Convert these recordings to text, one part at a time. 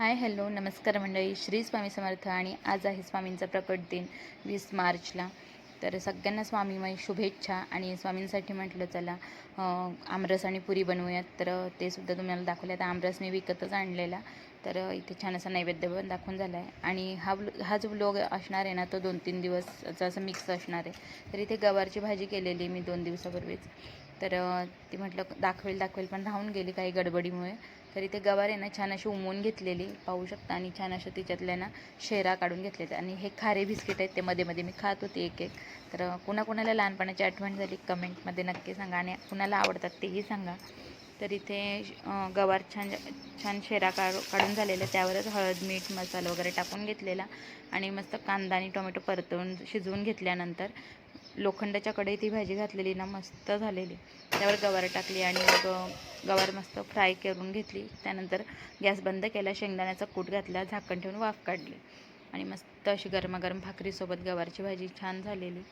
Hi hello नमस्कार मंडळी. श्री स्वामी समर्थ. आणि आज आहे स्वामींचा प्रकट दिन 20 मार्चला. तर सगळ्यांना स्वामीमय शुभेच्छा. आणि स्वामींसाठी म्हटलं चला आमरस आणि पुरी बनवूयात. तर ते सुद्धा तुम्हाला दाखवलं. आता आमरस मी विकतच आणलेला. तर इथे छान असा नैवेद्य पण दाखवून झाला आहे. आणि हा जो व्लॉग असणार आहे ना, तो 2-3 दिवसचा असं मिक्स असणार आहे. तर इथे गवारची भाजी केलेली मी 2 दिवसापूर्वीच. तर ती म्हटलं दाखवेल पण राहून गेली काही गडबडीमुळे. तर इथे गवार आहे ना छान अशी उमवून घेतलेली पाहू शकता. आणि छान अशा तिच्यातल्या ना शेरा काढून घेतलेत. आणि हे खारे बिस्किट आहेत, ते मध्ये मध्ये मी खात होते एक एक. तर कुणाकुणाला लहानपणाची आठवण झाली कमेंटमध्ये नक्की सांगा. आणि कुणाला आवडतात तेही सांगा. तर इथे गवार छान छान शेरा काढून झालेला, त्यावरच हळद मीठ मसाला वगैरे टाकून घेतलेला. आणि मस्त कांदा आणि टोमॅटो परतवून शिजवून घेतल्यानंतर लोखंडाच्या कढईत ही भाजी घातलेली ना मस्त झालेली. त्यावर गवार टाकली आणि मग गवार मस्त फ्राय करून घेतली. त्यानंतर गॅस बंद केला, शेंगदाण्याचा कूट घातला, झाकण ठेवून वाफ काढली. आणि मस्त अशी गरमागरम भाकरीसोबत गवारची भाजी छान झालेली.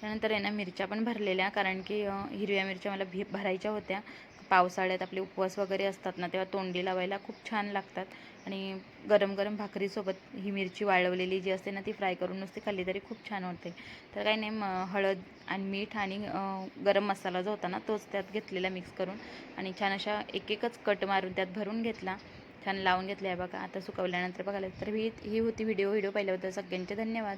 त्यानंतर आहे ना मिरच्या पण भरलेल्या, कारण की हिरव्या मिरच्या मला भरायच्या होत्या. पावसाळ्यात आपले उपवास वगैरे असतात ना, तेव्हा तोंडी लावायला खूप छान लागतात. आणि गरम गरम भाकरीसोबत ही मिरची वाळवलेली जी असते ना, ती फ्राय करून नुसती खाल्ली तरी खूप छान होते. तर काही नाही, हळद आणि मीठ आणि गरम मसाला जो होता ना, तोच त्यात घेतलेला मिक्स करून. आणि छान अशा एक एकच कट मारून त्यात भरून घेतला. छान लावून घेतलं आहे बघा. आता सुकवल्यानंतर बघायला तर ही होती व्हिडिओ पाहिल्याबद्दल सगळ्यांचे धन्यवाद.